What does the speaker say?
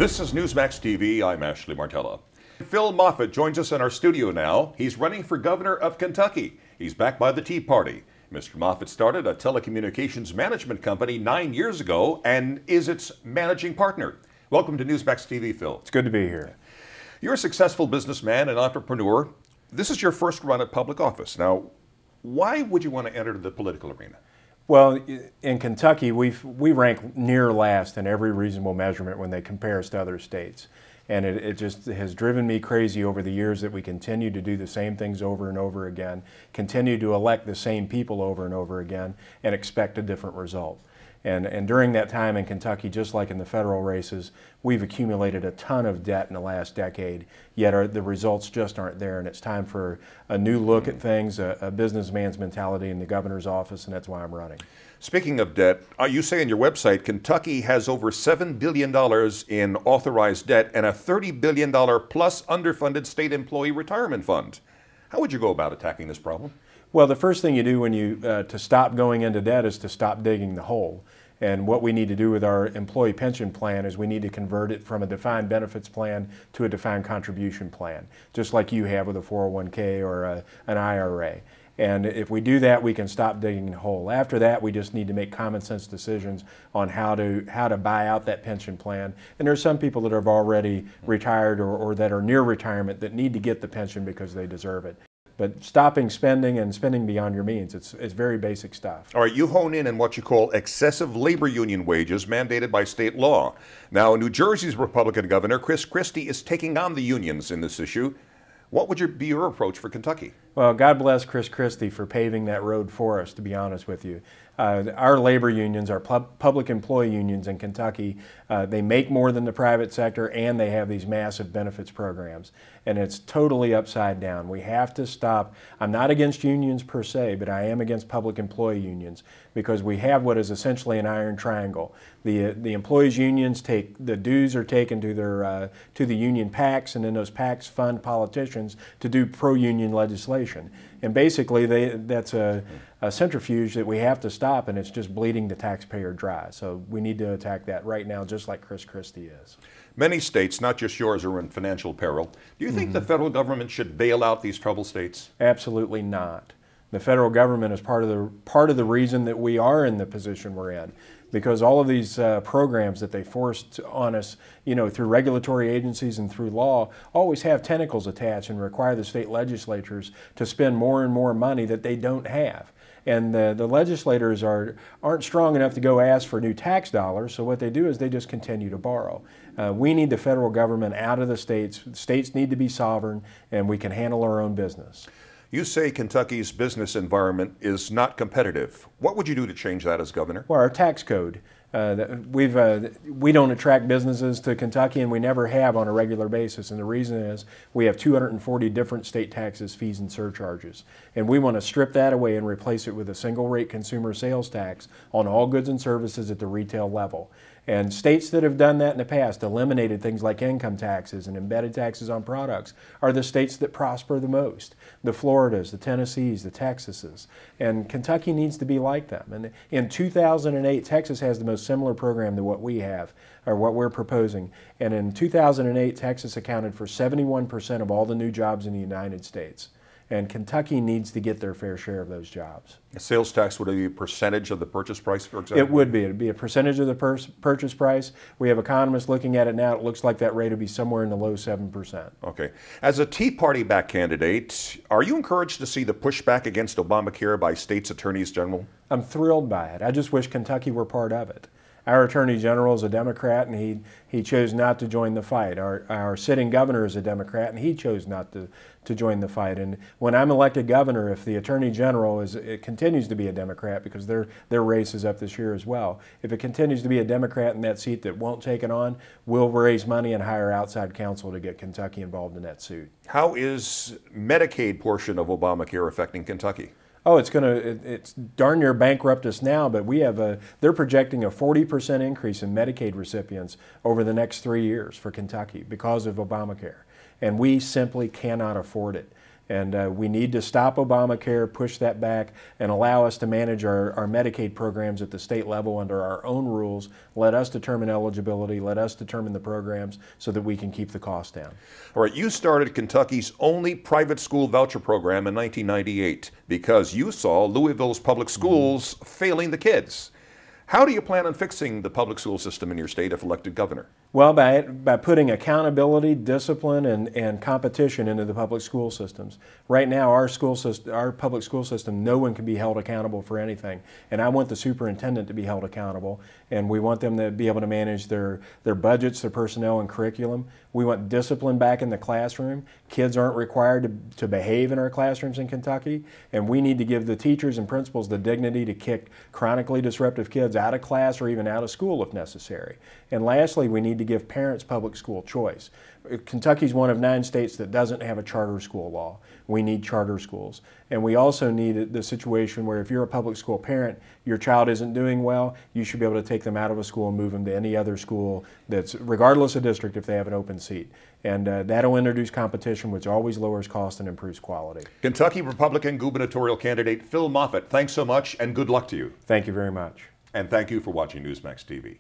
This is Newsmax TV. I'm Ashley Martella. Phil Moffett joins us in our studio now. He's running for governor of Kentucky. He's backed by the Tea Party. Mr. Moffett started a telecommunications management company 9 years ago and is its managing partner. Welcome to Newsmax TV, Phil. It's good to be here. You're a successful businessman and entrepreneur. This is your first run at public office. Now, why would you want to enter the political arena? Well, in Kentucky, we rank near last in every reasonable measurement when they compare us to other states. And it just has driven me crazy over the years that we continue to do the same things over and over again, continue to elect the same people over and over again, and expect a different result. And during that time in Kentucky, just like in the federal races, we've accumulated a ton of debt in the last decade, yet the results just aren't there. And it's time for a new look at things, a businessman's mentality in the governor's office, and that's why I'm running. Speaking of debt, you say on your website, Kentucky has over $7 billion in authorized debt and a $30 billion plus underfunded state employee retirement fund. How would you go about attacking this problem? Well, the first thing you do when to stop going into debt is to stop digging the hole. And what we need to do with our employee pension plan is we need to convert it from a defined benefits plan to a defined contribution plan, just like you have with a 401k or an IRA. And if we do that, we can stop digging the hole. After that, we just need to make common sense decisions on how to buy out that pension plan. And there are some people that have already retired or that are near retirement that need to get the pension because they deserve it. But stopping spending and spending beyond your means, it's very basic stuff. All right, you hone in on what you call excessive labor union wages mandated by state law. Now, New Jersey's Republican governor, Chris Christie, is taking on the unions in this issue. What would be your approach for Kentucky? Well, God bless Chris Christie for paving that road for us, to be honest with you. Our labor unions, our public employee unions in Kentucky, they make more than the private sector and they have these massive benefits programs. And it's totally upside down. We have to stop. I'm not against unions per se, but I am against public employee unions because we have what is essentially an iron triangle. The employees unions the dues are taken to the union PACs, and then those PACs fund politicians to do pro-union legislation. And basically that's a centrifuge that we have to stop, and it's just bleeding the taxpayer dry. So we need to attack that right now, just like Chris Christie is. Many states, not just yours, are in financial peril. Do you think the federal government should bail out these troubled states? Absolutely not. The federal government is part of the reason that we are in the position we're in, because all of these programs that they forced on us, through regulatory agencies and through law, always have tentacles attached and require the state legislatures to spend more and more money that they don't have. And the legislators aren't strong enough to go ask for new tax dollars, so what they do is they just continue to borrow. We need the federal government out of the states. States need to be sovereign, and we can handle our own business. You say Kentucky's business environment is not competitive. What would you do to change that as governor? Well, our tax code. We don't attract businesses to Kentucky, and we never have on a regular basis. And the reason is we have 240 different state taxes, fees, and surcharges. And we want to strip that away and replace it with a single rate consumer sales tax on all goods and services at the retail level. And states that have done that in the past, eliminated things like income taxes and embedded taxes on products, are the states that prosper the most. The Floridas, the Tennessees, the Texases. And Kentucky needs to be like them. And in 2008, Texas has the most similar program to what we have, or what we're proposing. And in 2008, Texas accounted for 71% of all the new jobs in the United States. And Kentucky needs to get their fair share of those jobs. A sales tax would be a percentage of the purchase price, for example? It would be. It would be a percentage of the purchase price. We have economists looking at it now. It looks like that rate would be somewhere in the low 7%. Okay. As a Tea Party-backed candidate, are you encouraged to see the pushback against Obamacare by states' attorneys general? I'm thrilled by it. I just wish Kentucky were part of it. Our Attorney General is a Democrat, and he chose not to join the fight. Our sitting governor is a Democrat, and he chose not to join the fight. And when I'm elected governor, if the Attorney General continues to be a Democrat, because their race is up this year as well, if it continues to be a Democrat in that seat that won't take it on, we'll raise money and hire outside counsel to get Kentucky involved in that suit. How is Medicaid portion of Obamacare affecting Kentucky? Oh, it's darn near bankrupt us now, but they're projecting a 40% increase in Medicaid recipients over the next 3 years for Kentucky because of Obamacare. And we simply cannot afford it. And we need to stop Obamacare, push that back, and allow us to manage our Medicaid programs at the state level under our own rules. Let us determine eligibility, let us determine the programs so that we can keep the cost down. All right, you started Kentucky's only private school voucher program in 1998 because you saw Louisville's public schools failing the kids. How do you plan on fixing the public school system in your state if elected governor? Well, by putting accountability, discipline, and competition into the public school systems. Right now, our public school system, no one can be held accountable for anything. And I want the superintendent to be held accountable, and we want them to be able to manage their budgets, their personnel, and curriculum. We want discipline back in the classroom. Kids aren't required to behave in our classrooms in Kentucky, and we need to give the teachers and principals the dignity to kick chronically disruptive kids out of class or even out of school if necessary. And lastly, we need to give parents public school choice. Kentucky's one of 9 states that doesn't have a charter school law. We need charter schools. And we also need the situation where if you're a public school parent, your child isn't doing well, you should be able to take them out of a school and move them to any other school that's, regardless of district, if they have an open seat. And that'll introduce competition, which always lowers cost and improves quality. Kentucky Republican gubernatorial candidate Phil Moffett, thanks so much and good luck to you. Thank you very much. And thank you for watching Newsmax TV.